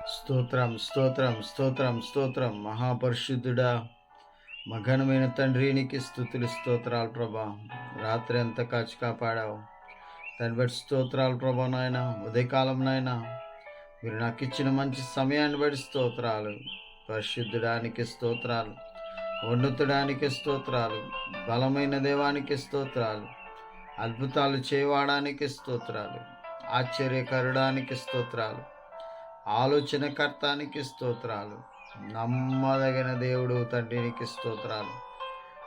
స్తోత్రం స్తోత్రం స్తోత్రం స్తోత్రం మహాపరిశుద్ధుడా, మఘనమైన తండ్రి, నీకు స్తుతులు స్తోత్రాలు ప్రభా. రాత్రి అంతా కాచి కాపాడావు, దాన్ని బట్టి స్తోత్రాలు ప్రభా. నాయన ఉదయకాలం నాయన మీరు నాకు ఇచ్చిన మంచి సమయాన్ని బట్టి స్తోత్రాలు. పరిశుద్ధుడానికి స్తోత్రాలు, ఉన్నతుడానికి స్తోత్రాలు, బలమైన దేవానికి స్తోత్రాలు, అద్భుతాలు చేయవాడానికి స్తోత్రాలు, ఆశ్చర్యకరడానికి స్తోత్రాలు, ఆలోచనకర్తానికి స్తోత్రాలు, నమ్మదగిన దేవుడు తండ్రికి స్తోత్రాలు.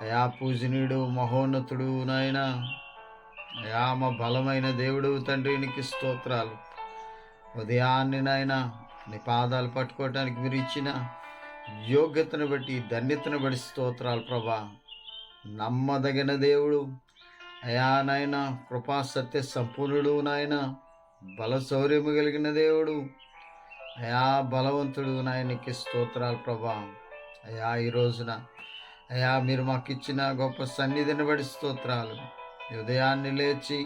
అయా పూజనీయుడు మహోన్నతుడు నాయన, అయా మా బలమైన దేవుడు తండ్రికి స్తోత్రాలు. ఉదయాన్ని నాయన నీ పాదాలు పట్టుకోవటానికి మీరు ఇచ్చిన యోగ్యతను బట్టి, ధన్యతను బట్టి స్తోత్రాలు ప్రభా. నమ్మదగిన దేవుడు అయా నాయన, కృపా సత్య సంపూర్ణుడు నాయన, బల శౌర్యము కలిగిన దేవుడు అయా, బలవంతుడు నాయనకి స్తోత్రాలు ప్రభా. అయా ఈ రోజున అయా మీరు మాకు ఇచ్చిన గొప్ప సన్నిధిని బట్టి స్తోత్రాలు. ఉదయాన్ని లేచి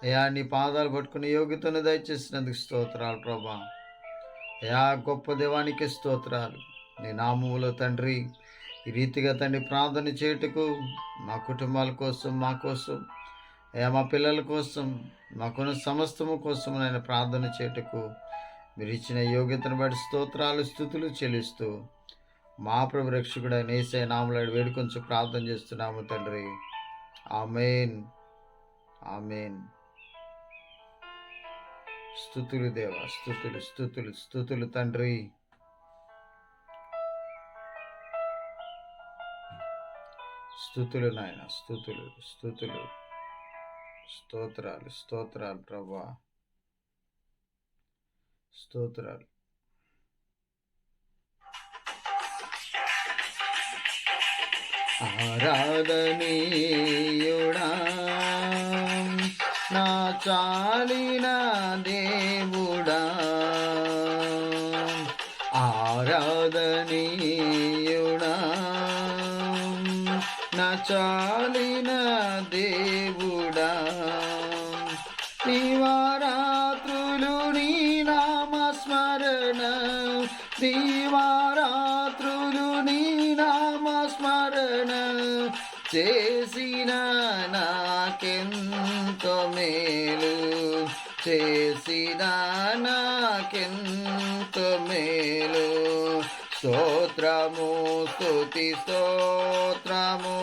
అయా నీ పాదాలు పట్టుకుని యోగ్యతను దయచేసినందుకు స్తోత్రాలు ప్రభా. అయా గొప్ప దేవానికి స్తోత్రాలు. నీ నామములో తండ్రి ఈ రీతిగా తండ్రి ప్రార్థన చేయుటకు మా కుటుంబాల కోసం, మా కోసం అయా మా పిల్లల కోసం, మాకున్న సమస్తము కోసం నేను ప్రార్థన చేయుటకు మీరు ఇచ్చిన యోగ్యతను బట్టి స్తోత్రాలు స్తుతులు చెల్లిస్తూ మా ప్రభు రక్షకుడైన యేసయ్య నామములో వేడుకొంచు ప్రార్థన చేస్తున్నాము తండ్రి. ఆమేన్, ఆమేన్. స్తుతులు దేవా, స్తుతులు స్తుతులు స్తుతులు తండ్రి. స్తుతులు నాయన, స్తుతులు స్తుతులు, స్తోత్రాలు స్తోత్రాలు ప్రభా, స్తోత్రాలు. ఆరాధనీయుడా నా చాలిన దేవుడా, ఆరాధనీయుడా నా చాలిన దేవుడా, దివారాత్రులు నీ నామస్మరణ, దివారాత్రులు నీ నామస్మరణ చేసిన నాకెంతో మేలు, చేసిన నాకెంతో మేలు. స్తోత్రము స్తుతి స్తోత్రము,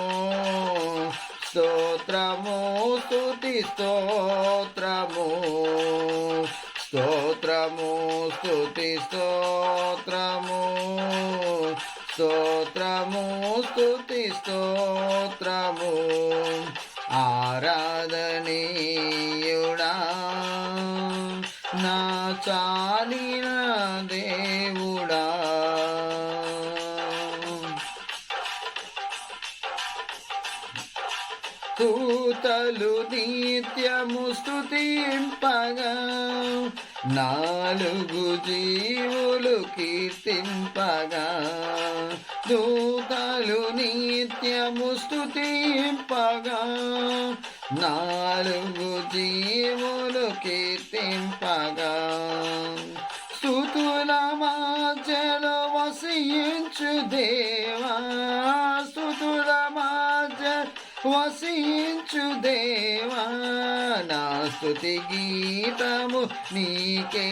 స్తోత్రము స్తుతి స్తోత్రము, స్తోత్రము స్తుతి స్తోత్రము, స్తోత్రము స్తుతి స్తోత్రము. ఆరాధనీయుడా నా చాలిన దేవుడా, దూతలు నిత్యము స్తుతింపగా, నాలుగు జీవులు కీర్తింపగా, దూతలు నిత్యము స్తుతింపగా, నాలుగు జీవులు కీర్తింపగా, స్తుతుల మధ్యలో వసించు దేవా, స్తుతుల మధ్య వసించు దేవా, నా స్తుతి గీతము నీకే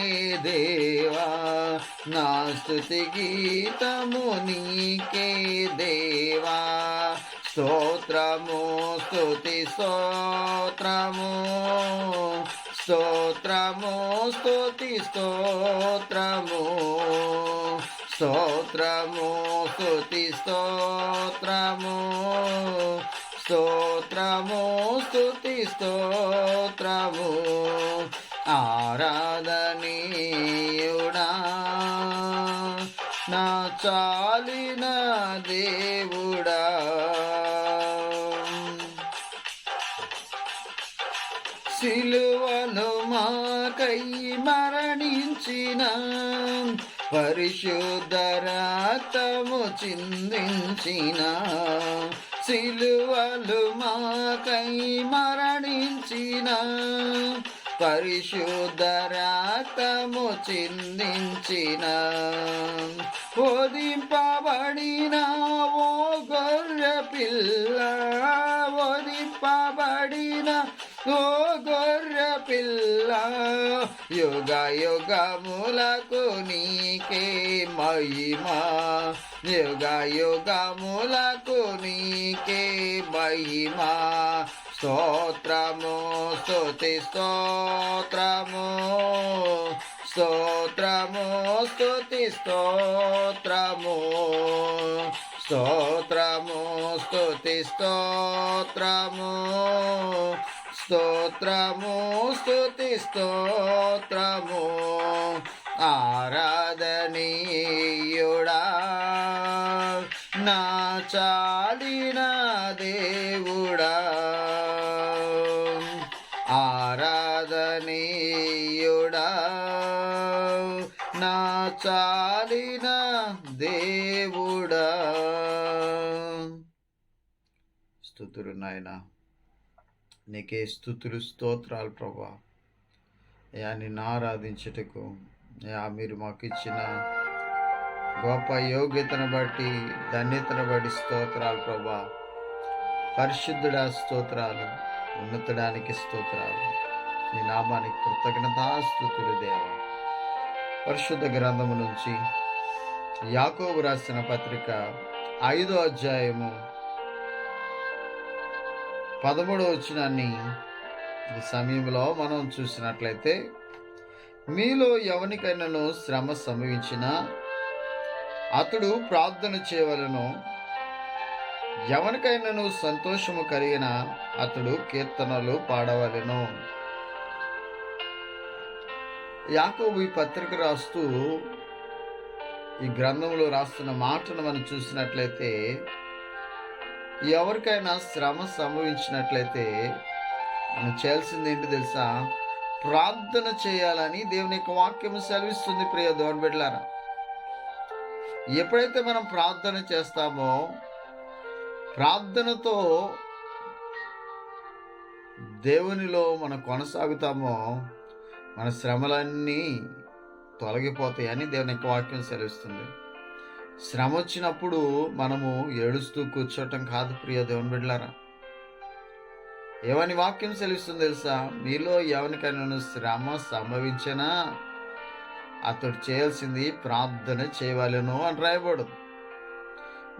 దేవా, నా స్తుతి గీతము నీకే దేవా. స్తోత్రము స్తుతి స్తోత్రము, స్తోత్రము స్తుతి స్తోత్రము, స్తోత్రము స్తుతి స్తోత్రము, స్తోత్రము స్తుతి స్తోత్రము. ఆరాధనీయుడా నా చాలిన దేవుడా, సిలువను మాకై మరణించిన, పరిశుద్ధ రక్తము చిందించిన, సిలువలు మాకై మరణించిన, పరిశుద్ధ రక్తము చిందించిన ఓదింపబడిన ఓ గొర్రె పిల్ల, ఓదింపబడిన ఓ గొర్రె పిల్ల, యుగ యుగములకు నీకే మహిమా, యుగ యుగములకు నీకే మహిమా. స్తోత్రము స్తుతి స్తోత్రము, స్తోత్రము స్తుతి స్తోత్రము, స్తోత్రము స్తుతి స్తోత్రము, స్తోత్రము స్తుతి స్తోత్రము. ఆరాధనీయుడా నా చాలిన దేవుడా, ఆరాధనీయుడా నా చాలిన దేవుడా. స్తుతులు నాయనా, నీకే స్తుతులు స్తోత్రాలు ప్రభా. అయ్యా నిన్ను ఆరాధించుటకు అయ్యా మీరు మాకు ఇచ్చిన గొప్ప యోగ్యతను బట్టి ధన్యతను బట్టి స్తోత్రాలు ప్రభా. పరిశుద్ధుడా స్తోత్రాలు, ఉన్నతడానికి స్తోత్రాలు, నీ నామానికి కృతజ్ఞతాస్తుతులు దేవా. పరిశుద్ధ గ్రంథము నుంచి యాకోబు రాసిన పత్రిక 5వ అధ్యాయము 13వ వచనాన్ని ఈ సమయంలో మనం చూసినట్లయితే, మీలో ఎవరికైనాను శ్రమ సంభవించినా అతడు ప్రార్థన చేయవలెను, ఎవరికైనాను సంతోషము కలిగిన అతడు కీర్తనలు పాడవలెను. యాకోబు ఈ పత్రిక రాస్తూ ఈ గ్రంథంలో రాస్తున్న మాటను మనం చూసినట్లయితే, ఎవరికైనా శ్రమ సంభవించినట్లయితే మనం చేయాల్సింది ఏంటి తెలుసా? ప్రార్థన చేయాలని దేవుని యొక్క వాక్యము సెలవిస్తుంది. ప్రియ దేవుని బిడ్డలారా, ఎప్పుడైతే మనం ప్రార్థన చేస్తామో, ప్రార్థనతో దేవునిలో మనం కొనసాగుతామో, మన శ్రమలన్నీ తొలగిపోతాయని దేవుని యొక్క వాక్యం సెలవిస్తుంది. శ్రమ వచ్చినప్పుడు మనము ఏడుస్తూ కూర్చోటం కాదు ప్రియ దేవుని బిడ్డలారా. ఏమని వాక్యం సెలవిస్తుంది తెలుసా? మీలో ఎవరికైనా శ్రమ సంభవించినా అతడు చేయాల్సింది ప్రార్థన చేయవలెను అని రాయబడదు.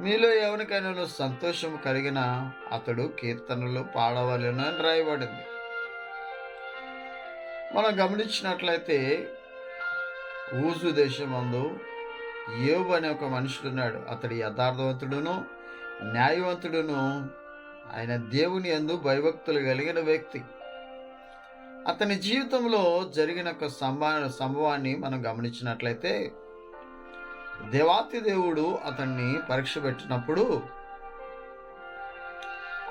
మీలో ఎవరికైనా సంతోషం కలిగిన అతడు కీర్తనలు పాడవలెను అని రాయబడింది. మనం గమనించినట్లయితే ఊజు దేశమందు యోబు అనే ఒక మనుషుడున్నాడు. అతడు యథార్థవంతుడును న్యాయవంతుడును, ఆయన దేవుని యందు భయభక్తులు కలిగిన వ్యక్తి. అతని జీవితంలో జరిగిన ఒక సంభవాన్ని మనం గమనించినట్లయితే, దేవాతి దేవుడు అతన్ని పరీక్ష పెట్టినప్పుడు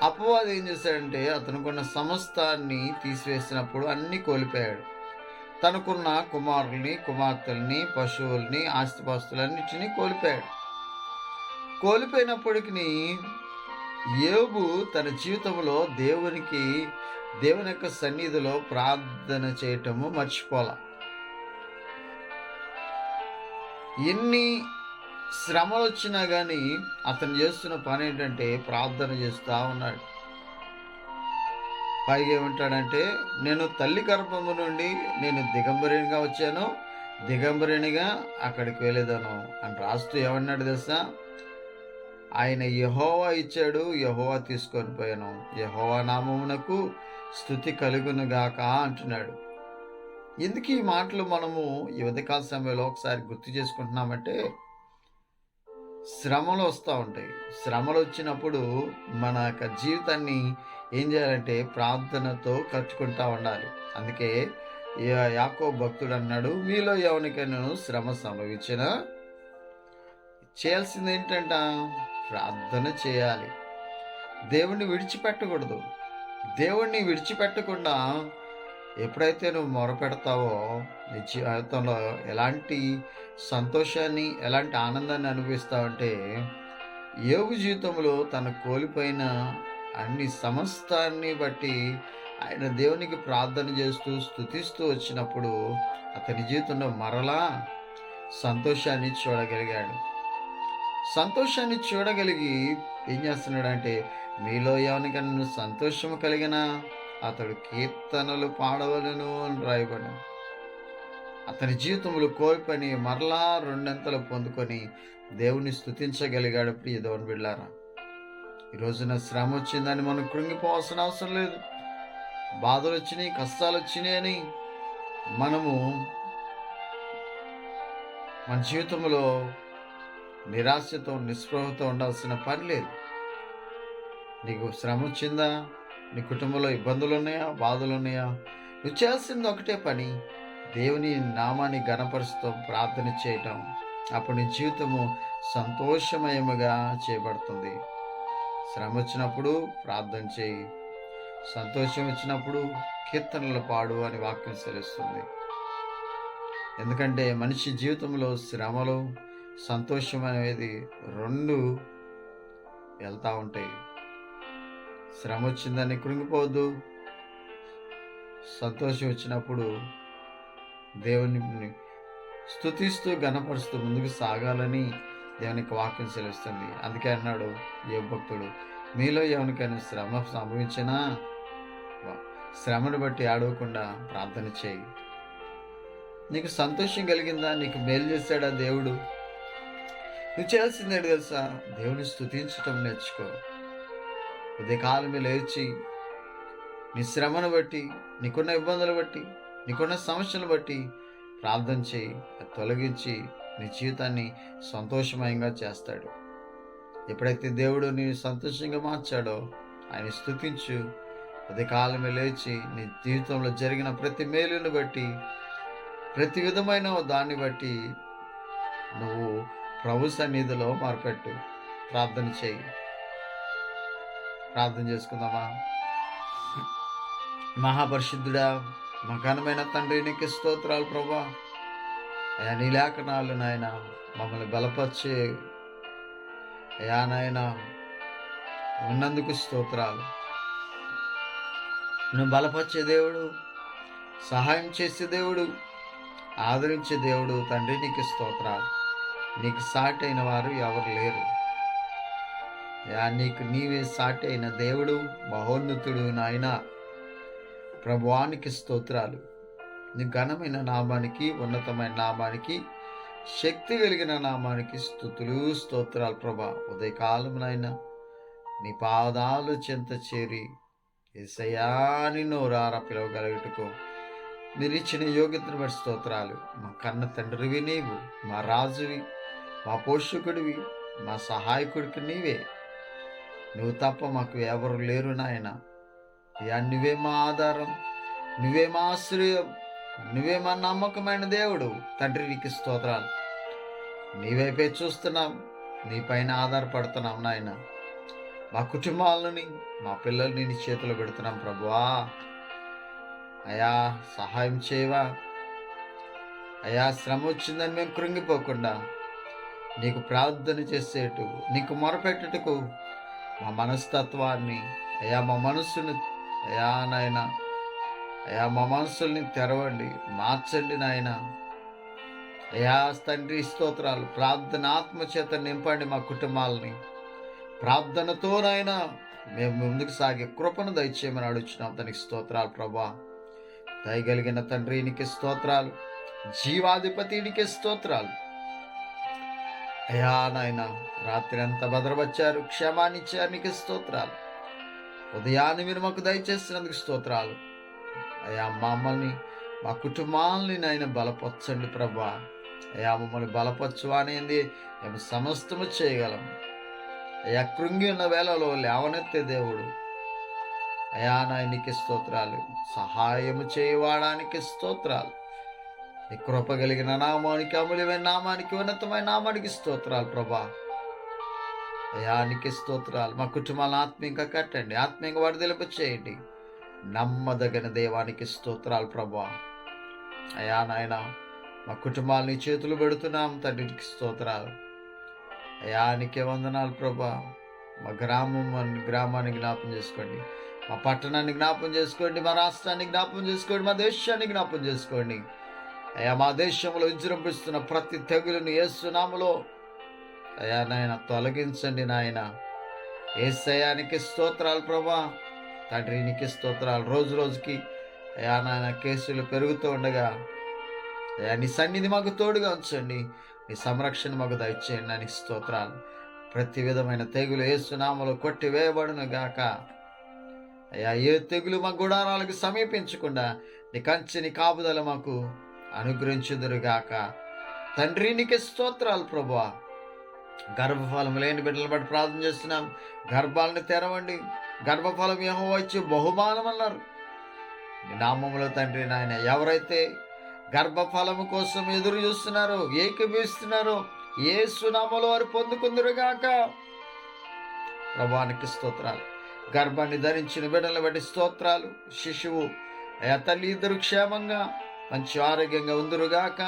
అపవాది ఏం చేశాడంటే, అతనుకున్న సమస్తాన్ని తీసివేసినప్పుడు అన్నీ కోల్పోయాడు. తనకున్న కుమారుల్ని, కుమార్తెల్ని, పశువుల్ని, ఆస్తిపాస్తులన్నిటినీ కోల్పోయాడు. కోల్పోయినప్పటికీ యోబు తన జీవితంలో దేవుని యొక్క సన్నిధిలో ప్రార్థన చేయటము మర్చిపోలా. ఎన్ని శ్రమలు వచ్చినా కానీ అతను చేస్తున్న పని ఏంటంటే ప్రార్థన చేస్తూ ఉన్నాడు. పైగా ఏమంటాడంటే, నేను తల్లి గర్భము నుండి నేను దిగంబరినిగా వచ్చాను, దిగంబరినిగా అక్కడికి వెళ్ళేదాను అని రాస్తూ ఏమన్నాడు తెలుసా? ఆయన యెహోవా ఇచ్చాడు, యెహోవా తీసుకొని పోయాను, యెహోవా నామమునకు స్తుతి కలుగునుగాక అంటున్నాడు. ఎందుకు ఈ మాటలు మనము ఈ ఉదయకాల సమయంలో ఒకసారి గుర్తు చేసుకుంటున్నామంటే, శ్రమలు వస్తూ ఉంటాయి. శ్రమలు వచ్చినప్పుడు మన యొక్క జీవితాన్ని ఏం చేయాలంటే ప్రార్థనతో కట్టుకుంటూ ఉండాలి. అందుకే యాకోబు భక్తుడు అన్నాడు, మీలో ఎవరికైనా శ్రమ సంభవించినా చేయాల్సింది ఏంటంట? ప్రార్థన చేయాలి. దేవుణ్ణి విడిచిపెట్టకూడదు. దేవుణ్ణి విడిచిపెట్టకుండా ఎప్పుడైతే నువ్వు మొరపెడతావో నీ జీవితంలో ఎలాంటి సంతోషాన్ని, ఎలాంటి ఆనందాన్ని అనుభవిస్తావంటే, యోబు జీవితంలో తను కోల్పోయిన అన్ని సమస్తాన్ని బట్టి ఆయన దేవునికి ప్రార్థన చేస్తూ స్తుతిస్తూ వచ్చినప్పుడు అతని జీవితంలో మరలా సంతోషాన్ని చూడగలిగాడు. సంతోషాన్ని చూడగలిగి ఏం చేస్తున్నాడంటే, మీలో ఎవరికైనా సంతోషము కలిగినా అతడు కీర్తనలు పాడవలెను అని రాయబడింది. అతని జీవితంలో కోల్పని మరలా రెండంతలు పొందుకొని దేవుని స్తుతించగలిగాడు. ప్రియ దేవుని బిడ్డలారా, ఈ రోజున శ్రమ వచ్చిందని మనం కృంగిపోవాల్సిన అవసరం లేదు. బాధలు వచ్చినాయి, కష్టాలు వచ్చినాయి అని మనము మన జీవితంలో నిరాశతో నిస్పృహతో ఉండాల్సిన పని లేదు. నీకు శ్రమ వచ్చిందా, నీ కుటుంబంలో ఇబ్బందులు ఉన్నాయా, బాధలు ఉన్నాయా, నువ్వు చేయాల్సింది ఒకటే పని, దేవుని నామాన్ని ఘనపరుస్తూ ప్రార్థన చేయటం. అప్పుడు నీ జీవితము సంతోషమయముగా చేయబడుతుంది. శ్రమ వచ్చినప్పుడు ప్రార్థన చేయి, సంతోషం వచ్చినప్పుడు కీర్తనలు పాడు అని వాక్యం సెలవుస్తుంది. ఎందుకంటే మనిషి జీవితంలో శ్రమలు సంతోషం అనేది రెండు వెళ్తూ ఉంటాయి. శ్రమ వచ్చిందని కృంగిపోవద్దు. సంతోషం వచ్చినప్పుడు దేవుని స్తుతిస్తూ ఘనపరుస్తూ ముందుకు సాగాలని దేవునికి వాక్యం సెలవుస్తుంది. అందుకే అన్నాడు యోబు భక్తుడు, మీలో ఎవరికైనా శ్రమ సంభవించినా శ్రమను బట్టి ఆడవకుండా ప్రార్థన చేయి. నీకు సంతోషం కలిగిందా, నీకు మేలు చేశాడా దేవుడు, నువ్వు చేయాల్సిందే తెలుసా, దేవుని స్తుతించటం నేర్చుకో. ఉదయకాలమే లేచి నీ శ్రమను బట్టి, నీకున్న ఇబ్బందులు బట్టి, నీకున్న సమస్యలు బట్టి ప్రార్థన చేయి. తొలగించి నీ జీవితాన్ని సంతోషమయంగా చేస్తాడు. ఎప్పుడైతే దేవుడు నీ సంతోషంగా మార్చాడో ఆయన స్తుతించు. ఉదయకాలమే లేచి నీ జీవితంలో జరిగిన ప్రతి మేలును బట్టి, ప్రతి విధమైన దాన్ని బట్టి నువ్వు ప్రభు సన్నిధిలో మార్పెట్టు. ప్రార్థన చేయి. ప్రార్థన చేసుకుందామా. మహాపరిశుద్ధుడా, మా ఘనమైన తండ్రి, నీకు స్తోత్రాలు ప్రభా. అయా నీ లేఖనాలు నాయన మమ్మల్ని బలపరిచే అయా నాయన ఉన్నందుకు స్తోత్రాలు. నువ్వు బలపరిచే దేవుడు, సహాయం చేసే దేవుడు, ఆదరించే దేవుడు తండ్రి, నీకు స్తోత్రాలు. నీకు సాటి అయిన వారు ఎవరు లేరు. నీకు నీవే సాటి అయిన దేవుడు, మహోన్నతుడు నాయన. ప్రభువానికి స్తోత్రాలు. నీ ఘనమైన నామానికి, ఉన్నతమైన నామానికి, శక్తి కలిగిన నామానికి స్తుతులు స్తోత్రాలు ప్రభా. ఉదయకాలం నాయన నీ పాదాలు చెంత చేరి యేసయ్యా నిన్ను రారా పిలవగలుగుటకు మీరు ఇచ్చిన యోగ్యతను బట్టి స్తోత్రాలు. మా కన్న తండ్రివి నీవు, మా రాజువి, మా పోషకుడివి, మా సహాయకుడికి నీవే. నువ్వు తప్ప మాకు ఎవరు లేరు నాయన. నువ్వే మా ఆధారం, నువ్వే మా ఆశ్రయం, నువ్వే మా నమ్మకమైన దేవుడు తండ్రి, నీకు స్తోత్రాలు. నీవైపే చూస్తున్నాం, నీపైన ఆధారపడుతున్నాం నాయన. మా కుటుంబాలని, మా పిల్లల్ని నీ చేతిలో పెడుతున్నాం ప్రభువా. అయా సహాయం చేయవా. అయా శ్రమ వచ్చిందని మేము కృంగిపోకుండా నీకు ప్రార్థన చేసేటు, నీకు మొరపెట్టుటకు మా మనస్తత్వాన్ని, అయా మా మనస్సును, అయా నాయన, అయా మా మనస్సుల్ని తెరవండి, మార్చండి నాయన. అయా తండ్రి స్తోత్రాలు. ప్రార్థన ఆత్మచేత నింపండి మా కుటుంబాలని. ప్రార్థనతో నాయన మేము ముందుకు సాగే కృపను దయచేయమని అడుగుచున్నాం. దానికి స్తోత్రాలు ప్రభా. దయగలిగిన తండ్రి నీకు స్తోత్రాలు. జీవాధిపతి నీకు స్తోత్రాలు. అయా నాయన రాత్రి అంతా భద్రపరిచారు, క్షేమాన్నిచ్చారు, నీకు స్తోత్రాలు. ఉదయాన్ని మీరు మాకు దయచేసినందుకు స్తోత్రాలు. అయా మమ్మల్ని, మా కుటుంబాలని నాయన బలపరచండి ప్రభా. అయా మమ్మల్ని బలపరచు అనేది మేము సమస్తము చేయగలం. అయా కృంగి ఉన్న వేళలో లేవనెత్తే దేవుడు. అయా నాయనికి స్తోత్రాలు. సహాయము చేయవాడానికి స్తోత్రాలు. నీ కృప కలిగిన నామానికి, అమూల్యమైన నామానికి, ఉన్నతమైన నామానికి స్తోత్రాలు ప్రభా. అయా నీకు స్తోత్రాలు. మా కుటుంబాలను ఆత్మీయంగా కట్టండి, ఆత్మీయంగా వర్ధిల్లింప చేయండి. నమ్మదగిన దేవానికి స్తోత్రాలు ప్రభా. అయా నాయన మా కుటుంబాలని చేతులు పెడుతున్నాం తండ్రికి స్తోత్రాలు. అయా నీకే వందనాలు ప్రభా. మా గ్రామాన్ని జ్ఞాపం చేసుకోండి. మా పట్టణాన్ని జ్ఞాపం చేసుకోండి, మా రాష్ట్రాన్ని జ్ఞాపం చేసుకోండి, మా దేశాన్ని జ్ఞాపం చేసుకోండి. అయ్యా మా దేశంలో విజృంభిస్తున్న ప్రతి తెగులును యేసు నామములో అయ్యా నాయన తొలగించండి నాయన. యేసయ్యానికి స్తోత్రాలు ప్రభా. తండ్రి నీకు స్తోత్రాలు. రోజు రోజుకి అయ్యా నాయన కేసులు పెరుగుతూ ఉండగా అయ్యా నీ సన్నిధి మాకు తోడుగా ఉంచండి, నీ సంరక్షణ మాకు దయచేయండి. నీకు స్తోత్రాలు. ప్రతి విధమైన తెగులు యేసు నామములో కొట్టివేయబడును గాక. అయ్యా ఏ తెగులు మా గుడారాలకు సమీపించకుండా నీ కంచె నీ కాపుదల మాకు అనుగ్రహించుదురుగాక. తండ్రి నీకే స్తోత్రాలు ప్రభువా. గర్భఫలం లేని బిడ్డలను బట్టి ప్రార్థన చేస్తున్నాం. గర్భాలను తెరవండి. గర్భఫలం యెహోవా ఇచ్చే బహుమానం అన్నారు నీ నామములో తండ్రి నాయన. ఎవరైతే గర్భఫలము కోసం ఎదురు చూస్తున్నారో, ఏకీభవిస్తున్నారో యేసు నామములో వారు పొందుకుందురుగాక. ప్రభువానికి స్తోత్రాలు. గర్భాన్ని ధరించిన బిడ్డలను బట్టి స్తోత్రాలు. శిశువు అయా తల్లి ఇద్దరు క్షేమంగా మంచి ఆరోగ్యంగా ఉందురుగాక.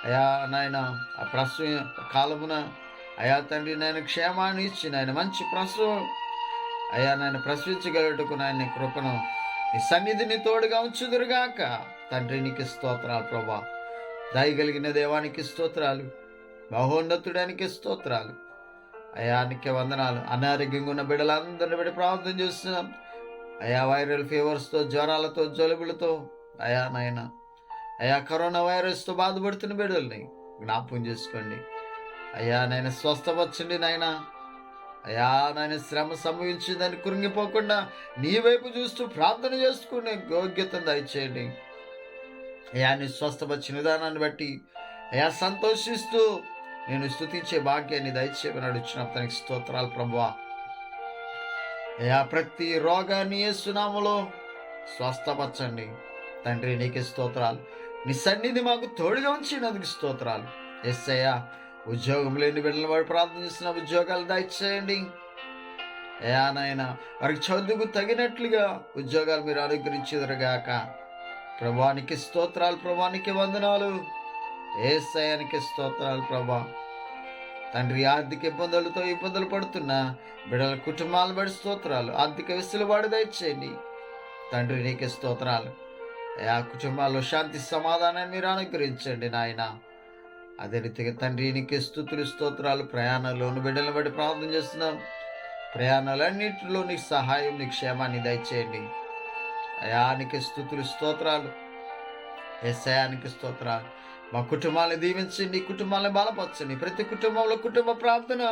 అయా నాయన ఆ ప్రసవ కాలమున అయా తండ్రి నాయన క్షేమాన్ని ఇచ్చి నాయన మంచి ప్రసవం అయా నాయన ప్రసవించగలటకు నాయన కృపను నీ సన్నిధిని తోడుగా ఉంచుదురుగాక. తండ్రి నీకు స్తోత్రాలు ప్రభా. దయగలిగిన దేవానికి స్తోత్రాలు. మహోన్నతుడానికి స్తోత్రాలు. అయానికి వందనాలు. అనారోగ్యంగా ఉన్న బిడ్డలందరిని బట్టి ప్రార్థన చేస్తున్నాం. అయా వైరల్ ఫీవర్స్తో, జ్వరాలతో, జలుబులతో అయా నాయన అయా కరోనా వైరస్తో బాధపడుతున్న బిడ్డల్ని జ్ఞాపకం చేసుకోండి. అయ్యా నాయన స్వస్థపరచండి నాయన. అయా నాయన శ్రమ సంభవించిందని కృంగిపోకుండా నీ వైపు చూస్తూ ప్రార్థన చేసుకునే యోగ్యతను దయచేయండి. అయా నీ స్వస్థపరిచిన విధానాన్ని బట్టి అయా సంతోషిస్తూ నేను స్తుతించే భాగ్యాన్ని దయచేయమని అడుగుచున్న తనకి స్తోత్రాలు ప్రభువా. అయా ప్రతి రోగాన్ని యేసు నామములో స్వస్థపరచండి తండ్రి. నీకే స్తోత్రాలు. నీ సన్నిధి మాకు తోడుగా ఉంచినందుకు స్తోత్రాలు. యేసయ్యా ఉద్యోగం లేని బిడ్డల వాడు ప్రార్థన చేస్తున్న ఉద్యోగాలు దయచేయండి. అయా నాయన వారికి చదువుకు తగినట్లుగా ఉద్యోగాలు మీరు అనుగ్రహించుదురుగాక. ప్రభువానికి స్తోత్రాలు. ప్రభువానికి వందనాలు. యేసయ్యానికి స్తోత్రాలు ప్రభా. తండ్రి ఆర్థిక ఇబ్బందులు పడుతున్న బిడ్డల కుటుంబాలను బట్టి స్తోత్రాలు. ఆర్థిక వెసులుబాటు దయచేయండి తండ్రి. నీకే స్తోత్రాలు. ఆ కుటుంబాల్లో శాంతి సమాధానాన్ని మీరు అనుగ్రహించండి నాయన. అదే రీతిగా తండ్రి నీకే స్తుతులు స్తోత్రాలు. ప్రయాణాల్లోని బిడ్డలను బట్టి ప్రార్థన చేస్తున్నాం. ప్రయాణాలన్నింటిలో నీకు సహాయం, నీ క్షేమాన్ని దయచేయండి. అయానికి స్తుతులు స్తోత్రాలు. యేసయ్యానికి స్తోత్రాలు. మా కుటుంబాలను దీవించండి, కుటుంబాలను బలపరచండి. ప్రతి కుటుంబంలో కుటుంబ ప్రార్థన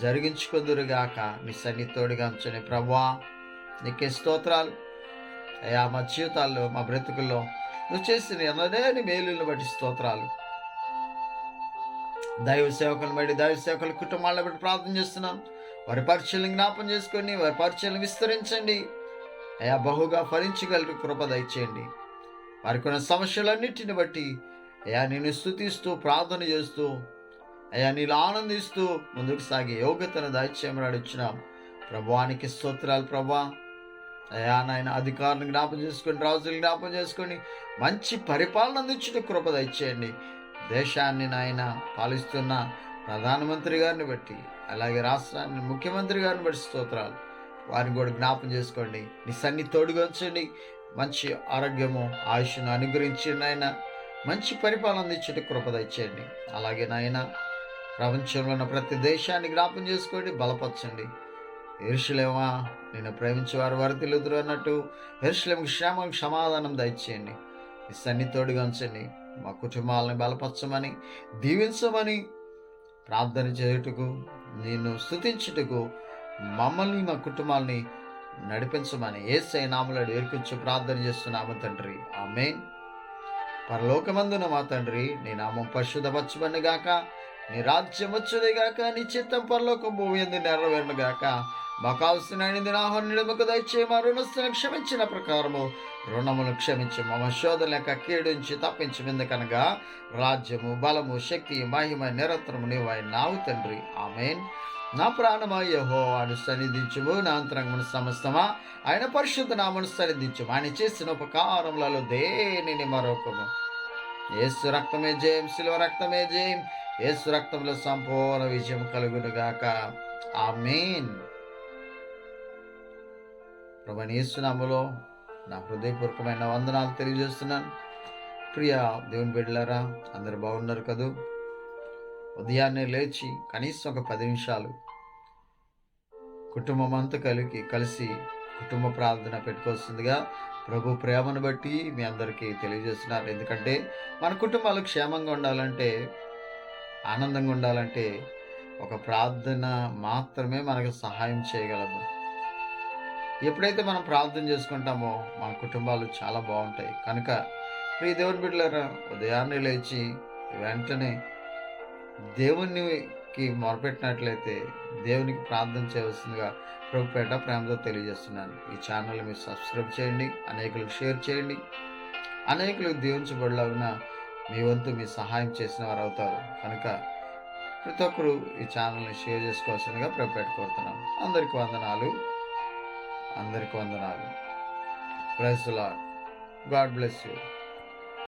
జరిగించుకుందురుగాక. నీ సన్నిధి తోడుగా ఉంచండి ప్రభువా. నీకే స్తోత్రాలు. అయా మా జీవితాల్లో, మా బ్రతుకుల్లో నువ్వు చేసిన ఎన్నడేని మేలులను బట్టి స్తోత్రాలు. దైవ సేవకులను బట్టి, దైవ సేవకుల కుటుంబాలను బట్టి ప్రార్థన చేస్తున్నాం. వారి పరిచయలను జ్ఞాపం చేసుకొని వారి పరిచయలను విస్తరించండి. అయా బహుగా ఫలించగలరు కృప దయచేయండి. వారికి ఉన్న సమస్యలన్నిటిని బట్టి అయా నేను స్తుతిస్తూ ప్రార్థన చేస్తూ అయా నీళ్ళు ఆనందిస్తూ ముందుకు సాగే యోగ్యతను దయచేయమని అడుగుచున్నాం. ప్రభువానికి స్తోత్రాలు ప్రభా. అయా నాయన అధికారులను జ్ఞాపం చేసుకొని, రాజులను జ్ఞాపం చేసుకొని మంచి పరిపాలన అందించిన కృప దయచేయండి. దేశాన్ని నాయన పాలిస్తున్న ప్రధానమంత్రి గారిని బట్టి, అలాగే రాష్ట్రాన్ని ముఖ్యమంత్రి గారిని బట్టి స్తోత్రాలు. వారిని కూడా జ్ఞాపం చేసుకోండి. నీ సన్నిధి తోడుగా ఉంచండి. మంచి ఆరోగ్యము, ఆయుష్ను అనుగ్రహించండి నాయన. మంచి పరిపాలన అందించే కృప దయచేయండి. అలాగే నాయన ప్రపంచంలో ఉన్న ప్రతి దేశాన్ని జ్ఞాపం చేసుకోండి, బలపరచండి. యెరూషలేమా నిన్ను ప్రేమించే వారు వర్ధిల్లుదురు అన్నట్టు యెరూషలేముకు క్షేమం, సమాధానం దయచేయండి. నీ సన్నిధి తోడుగా ఉంచండి. మా కుటుంబాలను బలపరచమని, దీవించమని, ప్రార్థన చేయుటకు, నిన్ను స్తుతించుటకు మమ్మల్ని, మా కుటుంబాలని నడిపించమని యేసయ్య నామములో వేడుకొంచు ప్రార్థన చేస్తున్నాము తండ్రి. ఆమేన్. పరలోకమందున మా తండ్రి, నీ నామం పరిశుద్ధపరచబడును గాక. నీ రాజ్యం వచ్చును గాక. నీ చిత్తం పరలోకం భూమి యందు నెరవేరును గాక. మాకు కావలసిన ఆహారం దయచేయి. మా రుణస్తులను క్షమించిన ప్రకారము రుణమును క్షమించి మా శోధన లెక్క కీడుంచి తప్పించి ఎందుకనగా రాజ్యము, బలము, శక్తి, మహిమ నిరంతరము నీవు తండ్రి. ఆమేన్. నా ప్రాణమా యెహోవాను సన్నిధించుము, నా అంతరంగమును సమస్తమా ఆయన పరిశుద్ధ నామమును సన్నిధించుము. ఆయన చేసిన ఉపకారములలో దేనిని మరొకము. యేసు రక్తమే జయం, శిలువ రక్తమే జయం. యేసు రక్తంలో సంపూర్ణ విజయం కలుగును గాక. ఆమేన్. ప్రభువైన యేసు నామములో నా హృదయపూర్వకమైన వందనాలు తెలియజేస్తున్నాను. ప్రియ దేవుని బిడ్డలారా, అందరు బాగున్నారు కదూ? ఉదయాన్నే లేచి కనీసం ఒక 10 నిమిషాలు కుటుంబం అంతా కలిసి కుటుంబ ప్రార్థన పెట్టుకోవాల్సిందిగా ప్రభు ప్రేమను బట్టి మీ అందరికీ తెలియజేస్తున్నారు. ఎందుకంటే మన కుటుంబాలు క్షేమంగా ఉండాలంటే, ఆనందంగా ఉండాలంటే ఒక ప్రార్థన మాత్రమే మనకు సహాయం చేయగలదు. ఎప్పుడైతే మనం ప్రార్థన చేసుకుంటామో మన కుటుంబాలు చాలా బాగుంటాయి. కనుక ప్రియ దేవుని బిడ్డలారా, ఉదయాన్నే లేచి వెంటనే దేవునికి మొరపెట్టినట్లయితే దేవునికి ప్రార్థన చేయవలసిందిగా ప్రభు పేట ప్రేమతో తెలియజేస్తున్నాను. ఈ ఛానల్ మీరు సబ్స్క్రైబ్ చేయండి, అనేకులకు షేర్ చేయండి. అనేకులకు దీవించబడలాగున మీ వంతు మీ సహాయం చేసిన వారు అవుతారు. కనుక ప్రతి ఒక్కరూ ఈ ఛానల్ని షేర్ చేసుకోవాల్సిందిగా ప్రభు పేట కోరుతున్నాం. అందరికీ వందనాలు. Praise the Lord. God bless you.